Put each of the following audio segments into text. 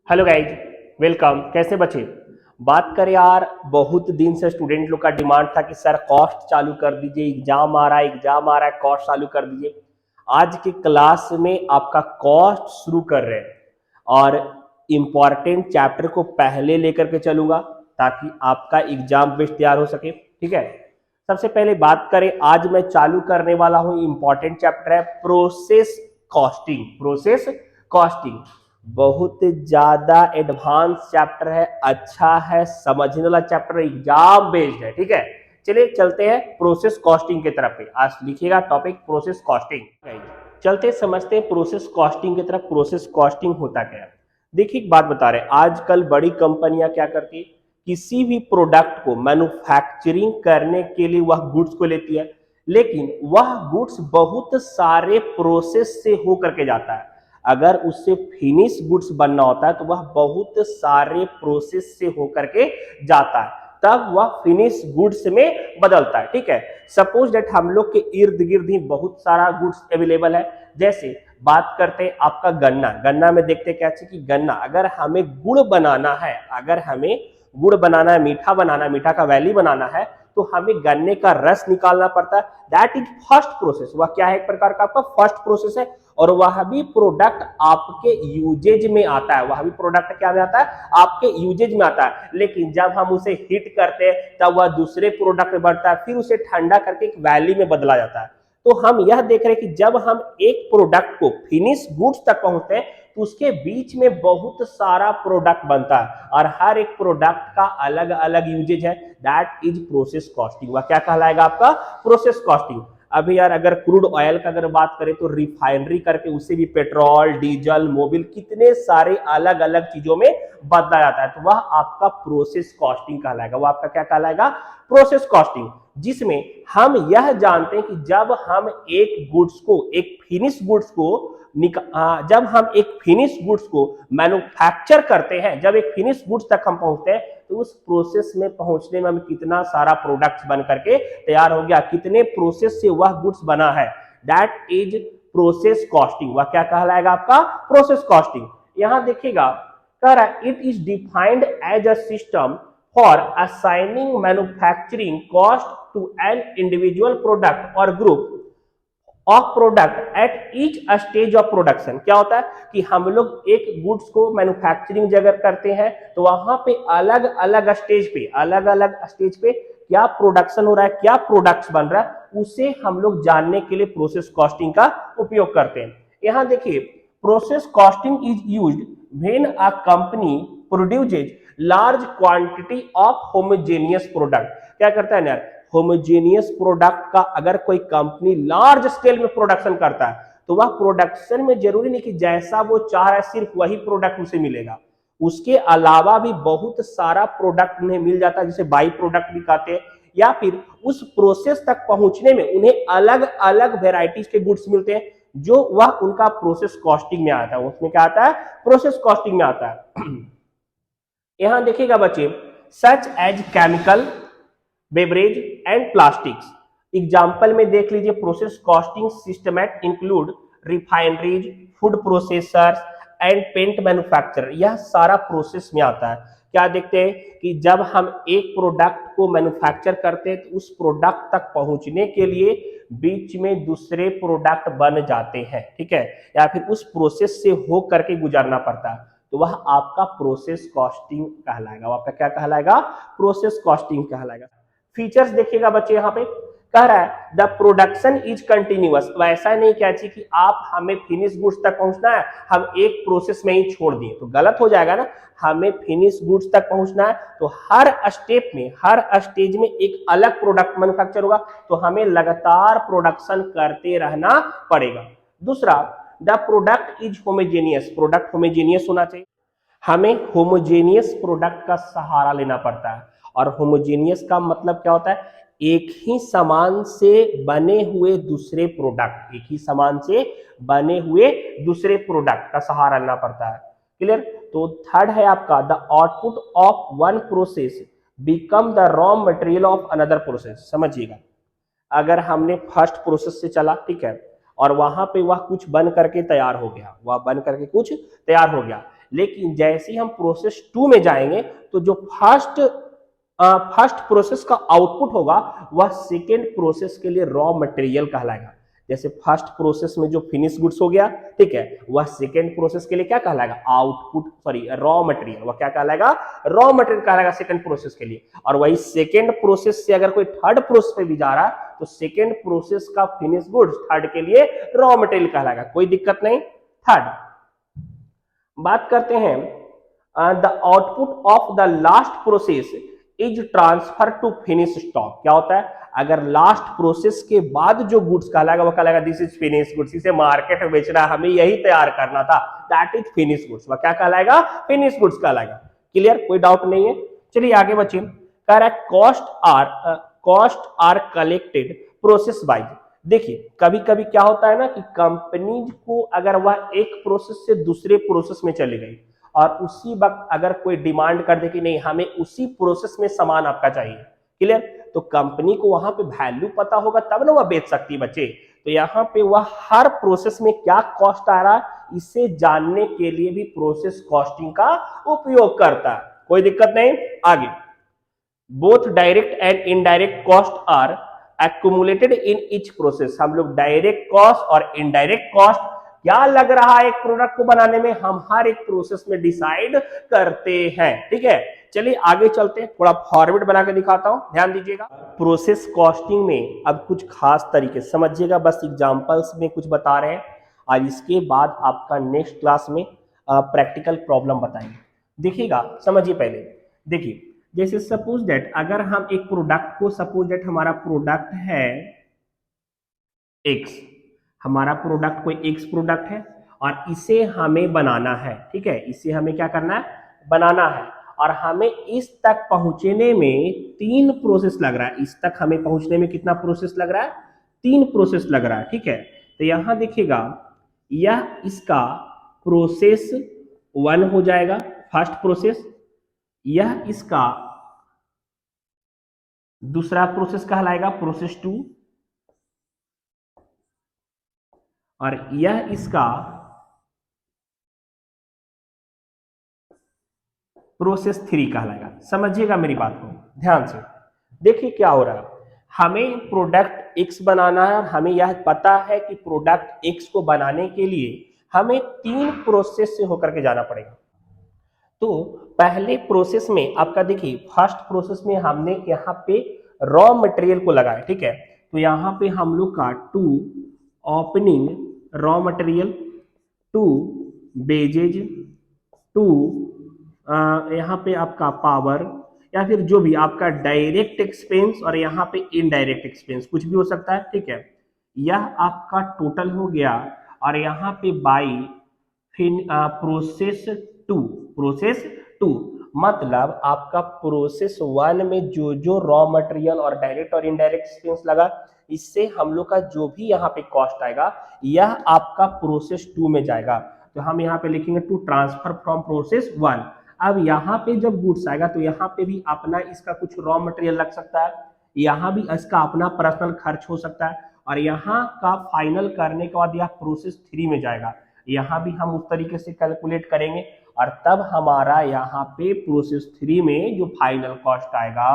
Hello guys, welcome. कैसे बचे? बात करें यार, बहुत दिन से स्टूडेंट लोग का डिमांड था कि सर कॉस्ट चालू कर दीजिए, एग्जाम आ रहा है, कॉस्ट चालू कर दीजिए। आज की क्लास में आपका कॉस्ट शुरू कर रहे हैं और इम्पॉर्टेंट चैप्टर को पहले लेकर के चलूंगा ताकि आपका एग्जाम बेस्ट तैयार हो सके। ठीक है, सबसे पहले बात करें, आज मैं चालू करने वाला हूं इंपॉर्टेंट चैप्टर है प्रोसेस कॉस्टिंग। प्रोसेस कॉस्टिंग बहुत ज्यादा एडवांस चैप्टर है, अच्छा है, समझने वाला चैप्टर, एग्जाम बेस्ड है। ठीक है, चलिए चलते हैं प्रोसेस कॉस्टिंग की तरफ पे। आज लिखिएगा टॉपिक प्रोसेस कॉस्टिंग। चलते समझते हैं प्रोसेस कॉस्टिंग की तरफ। प्रोसेस कॉस्टिंग होता क्या है? देखिए एक बात बता रहे हैं, आजकल बड़ी कंपनियां क्या करती है, किसी भी प्रोडक्ट को मैन्युफैक्चरिंग करने के लिए वह गुड्स को लेती है, लेकिन वह गुड्स बहुत सारे प्रोसेस से होकर के जाता है। अगर उससे फिनिश गुड्स बनना होता है तो वह बहुत सारे प्रोसेस से होकर के जाता है, तब वह फिनिश गुड्स में बदलता है। ठीक है, सपोज दैट हम लोग के इर्द गिर्द ही बहुत सारा गुड्स अवेलेबल है। जैसे बात करते हैं आपका गन्ना। गन्ना में देखते क्या कि गन्ना अगर हमें गुड़ बनाना है, मीठा बनाना है, मीठा का वैली बनाना है, तो हमें गन्ने का रस निकालना पड़ता है। That is first process. वह क्या है? एक प्रकार का आपका फर्स्ट प्रोसेस है, और वह भी प्रोडक्ट आपके यूजेज में आता है। वह भी प्रोडक्ट क्या में आता है? आपके यूजेज में आता है। लेकिन जब हम उसे हीट करते हैं तब वह दूसरे प्रोडक्ट में बढ़ता है, फिर उसे ठंडा करके एक वैली में बदला जाता है। तो हम यह देख रहे हैं कि जब हम एक प्रोडक्ट को फिनिश गुड्स तक पहुंचते हैं तो उसके बीच में बहुत सारा प्रोडक्ट बनता है, और हर एक प्रोडक्ट का अलग अलग यूजेज है। That is process costing. वह क्या कहलाएगा? आपका प्रोसेस कॉस्टिंग। अभी यार अगर क्रूड ऑयल का अगर बात करें तो रिफाइनरी करके उसे भी पेट्रोल, डीजल, मोबिल, कितने सारे अलग अलग चीजों में बदला जाता है, तो वह आपका प्रोसेस कॉस्टिंग कहलाएगा। वह आपका क्या कहलाएगा? Process costing. जिसमें हम यह जानते हैं कि जब हम एक गुड्स को, एक फिनिश गुड्स को जब हम एक फिनिश गुड्स को मैन्युफैक्चर करते हैं, जब एक फिनिश गुड्स तक हम पहुंचते हैं, तो उस प्रोसेस में पहुंचने में हमें कितना सारा प्रोडक्ट्स बन करके तैयार हो गया, कितने प्रोसेस से वह गुड्स बना है, दैट इज प्रोसेस कॉस्टिंग। वह क्या कहलाएगा? आपका प्रोसेस कॉस्टिंग। यहां देखिएगा, कह रहा है it is defined as a system for assigning manufacturing cost to an individual product और group of product at each stage of production. क्या होता है कि हम लोग एक गुड्स को मैन्युफैक्चरिंग जगह करते हैं तो वहां पे अलग अलग स्टेज पे क्या प्रोडक्शन हो रहा है, क्या प्रोडक्ट्स बन रहा है, उसे हम लोग जानने के लिए प्रोसेस कॉस्टिंग का उपयोग करते हैं। यहां देखिए, process costing is used when a company produces large quantity of homogeneous product. क्या करता है यार? होमोजेनियस प्रोडक्ट का अगर कोई कंपनी लार्ज स्केल में प्रोडक्शन करता है तो वह प्रोडक्शन में जरूरी नहीं कि जैसा वो चाह रहा है सिर्फ वही प्रोडक्ट उसे मिलेगा, उसके अलावा भी बहुत सारा प्रोडक्ट उन्हें मिल जाता है, जिसे बाई प्रोडक्ट भी कहते हैं। या फिर उस प्रोसेस तक पहुंचने में उन्हें अलग अलग वेराइटीज के गुड्स मिलते हैं, जो वह उनका प्रोसेस कॉस्टिंग में आता है। उसमें क्या आता है? प्रोसेस कॉस्टिंग में आता है। यहां देखिएगा बच्चे, such as chemical, beverage and plastics. Example में देख लीजिए, process costing system at include refineries, food processors and paint manufacturer. यह सारा प्रोसेस में आता है। क्या देखते हैं कि जब हम एक प्रोडक्ट को मैन्युफैक्चर करते हैं तो उस प्रोडक्ट तक पहुंचने के लिए बीच में दूसरे प्रोडक्ट बन जाते हैं। ठीक है, या फिर उस प्रोसेस से हो करके गुजरना पड़ता है, तो वह आपका प्रोसेस कॉस्टिंग कहलाएगा। वो आपका क्या कहलाएगा? प्रोसेस कॉस्टिंग कहलाएगा। फीचर्स देखिएगा बच्चे, यहां पे कह रहा है द प्रोडक्शन इज कंटिन्यूअस। वैसा नहीं क्या चाहिए कि आप हमें फिनिश गुड्स तक पहुंचना है, हम एक प्रोसेस में ही छोड़ दिए तो गलत हो जाएगा ना। हमें फिनिश गुड्स तक पहुंचना है तो हर स्टेप में, हर स्टेज में एक अलग प्रोडक्ट मैन्युफैक्चर होगा, तो हमें लगातार प्रोडक्शन करते रहना पड़ेगा। दूसरा, the product is homogeneous. Product homogeneous होना चाहिए। हमें होमोजेनियस प्रोडक्ट का सहारा लेना पड़ता है, और होमोजेनियस का मतलब क्या होता है? एक ही सामान से बने हुए दूसरे प्रोडक्ट, एक ही सामान से बने हुए दूसरे प्रोडक्ट का सहारा लेना पड़ता है। क्लियर? तो थर्ड है आपका, the output of one process become the raw material of another process. समझिएगा, अगर हमने फर्स्ट प्रोसेस से चला, ठीक है, और वहां पे वह कुछ बन करके तैयार हो गया, वह बन करके कुछ तैयार हो गया, लेकिन जैसे ही हम प्रोसेस 2 में जाएंगे तो जो फर्स्ट प्रोसेस का आउटपुट होगा वह सेकेंड प्रोसेस के लिए रॉ मटेरियल कहलाएगा। जैसे फर्स्ट प्रोसेस में जो फिनिश गुड्स हो गया, ठीक है, वह सेकेंड प्रोसेस के लिए क्या कहलाएगा, आउटपुट, सॉरी रॉ मटेरियल, वह क्या कहलाएगा, रॉ मटेरियल कहलाएगा सेकेंड प्रोसेस के लिए। और वही सेकेंड प्रोसेस से अगर कोई थर्ड प्रोसेस पे भी जा रहा है तो सेकेंड प्रोसेस का फिनिश गुड्स थर्ड के लिए रॉ मटेरियल कहलाएगा, कोई दिक्कत नहीं। थर्ड बात करते हैं, the output of the last process is transfer to finish stock. क्या होता है, अगर लास्ट प्रोसेस के बाद जो गुड्स कहलाएगा वो कहलाएगा दिस इज फिनिश गुड्स, इसे मार्केट में बेचना, हमें यही तैयार करना था, दैट इज फिनिश गुड्स, वह क्या कहलाएगा, फिनिश गुड्स कहलाएगा। क्लियर, कोई डाउट नहीं है। चलिए आगे बच्चे, कह रहा है cost are collected process wise. देखिए कभी कभी क्या होता है ना कि कंपनीज को अगर वह एक प्रोसेस से दूसरे प्रोसेस में चली गई और उसी वक्त अगर कोई डिमांड कर दे कि नहीं हमें उसी प्रोसेस में सामान आपका चाहिए, क्लियर, तो कंपनी को वहां पे वैल्यू पता होगा तब ना वह बेच सकती है बच्चे। तो यहाँ पे वह हर प्रोसेस में क्या कॉस्ट आ रहा है इसे जानने के लिए भी प्रोसेस कॉस्टिंग का उपयोग करता है, कोई दिक्कत नहीं। आगे, both direct and indirect cost are accumulated in each process. हम लोग डायरेक्ट कॉस्ट और इनडायरेक्ट कॉस्ट क्या लग रहा है एक प्रोडक्ट को बनाने में, हम हर एक प्रोसेस में डिसाइड करते हैं, ठीक है। चलिए आगे चलते हैं, थोड़ा फॉर्मेट बना के दिखाता हूं, ध्यान दीजिएगा। प्रोसेस कॉस्टिंग में अब कुछ खास तरीके समझिएगा, बस एग्जांपल्स में कुछ बता रहे हैं और इसके बाद आपका नेक्स्ट क्लास में प्रैक्टिकल प्रॉब्लम बताएंगे। देखिएगा, समझिए पहले, देखिए जैसे सपोज दैट अगर हम एक प्रोडक्ट को, सपोज दैट हमारा प्रोडक्ट है एक्स, हमारा प्रोडक्ट कोई एक्स प्रोडक्ट है और इसे हमें बनाना है, ठीक है, इसे हमें क्या करना है, बनाना है, और हमें इस तक पहुंचने में 3 प्रोसेस लग रहा है। इस तक हमें पहुंचने में कितना प्रोसेस लग रहा है, 3 प्रोसेस लग रहा है, ठीक है। तो यहां देखिएगा, यह इसका प्रोसेस 1 हो जाएगा, फर्स्ट प्रोसेस, यह इसका दूसरा प्रोसेस कहलाएगा प्रोसेस 2, और यह इसका प्रोसेस 3 कहलाएगा। समझिएगा मेरी बात को ध्यान से। देखिए क्या हो रहा है, हमें प्रोडक्ट एक्स बनाना है और हमें यह पता है कि प्रोडक्ट एक्स को बनाने के लिए हमें 3 प्रोसेस से होकर के जाना पड़ेगा। तो पहले प्रोसेस में आपका देखिए, फर्स्ट प्रोसेस में हमने यहाँ पे रॉ मटेरियल को लगाया, ठीक है। तो यहाँ पे हम लोग का 2 ओपनिंग रॉ मटेरियल, 2 बेजेज, 2 यहाँ पे आपका पावर या फिर जो भी आपका डायरेक्ट एक्सपेंस और यहाँ पे इनडायरेक्ट एक्सपेंस कुछ भी हो सकता है, ठीक है। यह आपका टोटल हो गया और यहाँ पे बाई प्रोसेस 2, प्रोसेस 2 मतलब आपका प्रोसेस 1 में जो जो रॉ मटेरियल और डायरेक्ट और इनडायरेक्ट एक्सपेंस लगा, इससे हम लोग का जो भी यहाँ पे कॉस्ट आएगा यह आपका प्रोसेस 2 में जाएगा। तो हम यहाँ पे लिखेंगे टू ट्रांसफर फ्रॉम प्रोसेस 1। अब यहाँ पे जब गुड्स आएगा तो यहाँ पे भी अपना इसका कुछ रॉ मटेरियल लग सकता है, यहाँ भी इसका अपना पर्सनल खर्च हो सकता है, और यहाँ का फाइनल करने के बाद यह प्रोसेस 3 में जाएगा। यहाँ भी हम उस तरीके से कैलकुलेट करेंगे और तब हमारा यहाँ पे प्रोसेस 3 में जो फाइनल कॉस्ट आएगा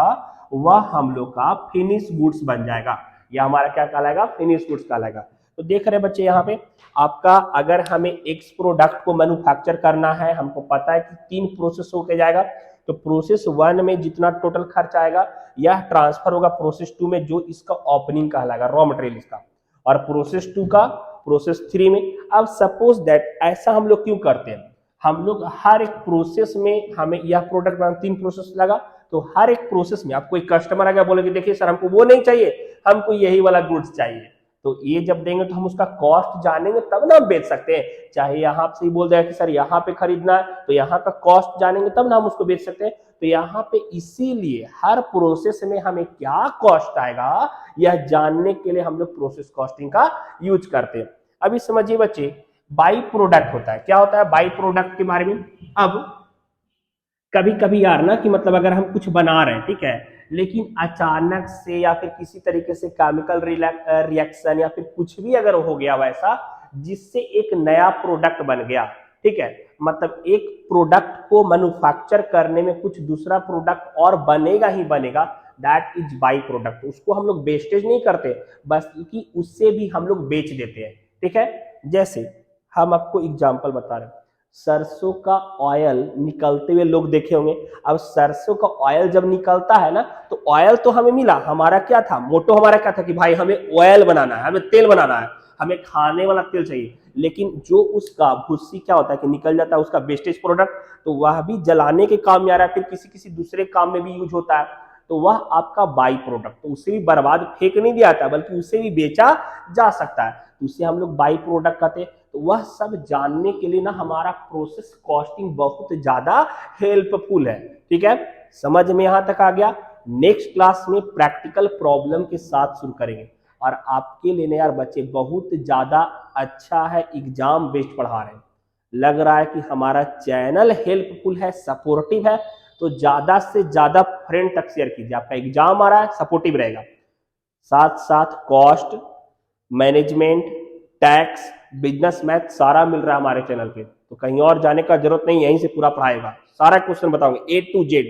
वह हम लोग का फिनिश गुड्स बन जाएगा। यह हमारा क्या कहलाएगा, फिनिश गुड्स कहलाएगा। तो देख रहे बच्चे यहाँ पे आपका, अगर हमें एक्स प्रोडक्ट को मैन्युफैक्चर करना है, हमको पता है कि 3 प्रोसेस होके जाएगा, तो प्रोसेस 1 में जितना टोटल खर्च आएगा यह ट्रांसफर होगा प्रोसेस 2 में, जो इसका ओपनिंग कहलाएगा रॉ मटेरियल इसका, और प्रोसेस 2 का प्रोसेस 3 में। अब सपोज दैट ऐसा हम लोग क्यों करते हैं, हम लोग हर एक प्रोसेस में हमें यह प्रोडक्ट बनाना 3 प्रोसेस लगा, तो हर एक प्रोसेस में आप कोई कस्टमर आ गया बोले कि देखिए सर हमको वो नहीं चाहिए, हमको यही वाला गुड्स चाहिए, तो ये जब देंगे तो हम उसका कॉस्ट जानेंगे तब ना हम बेच सकते हैं। चाहे यहाँ से ही बोल देगा कि सर यहाँ पे खरीदना है तो यहाँ का कॉस्ट जानेंगे तब ना हम उसको बेच सकते हैं। तो यहाँ पे इसीलिए हर प्रोसेस में हमें क्या कॉस्ट आएगा यह जानने के लिए हम लोग प्रोसेस कॉस्टिंग का यूज करते हैं। अभी समझिए बच्चे, बाई प्रोडक्ट होता है, क्या होता है बाई प्रोडक्ट के बारे में। अब कभी कभी यार ना कि मतलब अगर हम कुछ बना रहे हैं, ठीक है, लेकिन अचानक से या फिर किसी तरीके से केमिकल रिएक्शन या फिर कुछ भी अगर हो गया वैसा जिससे एक नया प्रोडक्ट बन गया, ठीक है, मतलब एक प्रोडक्ट को मैन्युफैक्चर करने में कुछ दूसरा प्रोडक्ट और बनेगा ही बनेगा, दैट इज बाई प्रोडक्ट। उसको हम लोग वेस्टेज नहीं करते, बल्कि उससे भी हम लोग बेच देते हैं। ठीक है, जैसे हम आपको एग्जांपल बता रहे हैं, सरसों का ऑयल निकलते हुए लोग देखे होंगे। अब सरसों का ऑयल जब निकलता है ना, तो ऑयल तो हमें मिला, हमारा क्या था, मोटो हमारा क्या था कि भाई हमें ऑयल बनाना है, हमें तेल बनाना है, हमें खाने वाला तेल चाहिए। लेकिन जो उसका भुस्सी क्या होता है कि निकल जाता है उसका वेस्टेज प्रोडक्ट, तो वह भी जलाने के काम में आ रहा है, फिर किसी किसी दूसरे काम में भी यूज होता है, तो वह आपका बाई प्रोडक्ट, तो उसे भी बर्बाद फेंक नहीं दिया जाता, बल्कि उसे भी बेचा जा सकता है, तो उसे हम लोग बाई प्रोडक्ट कहते हैं। तो वह सब जानने के लिए ना हमारा प्रोसेस कॉस्टिंग बहुत ज्यादा हेल्पफुल है। ठीक है, समझ में यहां तक आ गया। नेक्स्ट क्लास में प्रैक्टिकल प्रॉब्लम के साथ शुरू करेंगे, और आपके लिए ना यार बच्चे बहुत ज्यादा अच्छा है, एग्जाम बेस्ड पढ़ा रहे हैं। लग रहा है कि हमारा चैनल हेल्पफुल है, सपोर्टिव है, तो ज्यादा से ज्यादा फ्रेंड तक शेयर कीजिए। आपका एग्जाम आ रहा है, सपोर्टिव रहेगा। साथ साथ cost management, tax, business math सारा मिल रहा है हमारे चैनल पे, तो कहीं और जाने का जरूरत नहीं, यहीं से पूरा पढ़ाएगा, सारा क्वेश्चन बताऊंगे A to Z।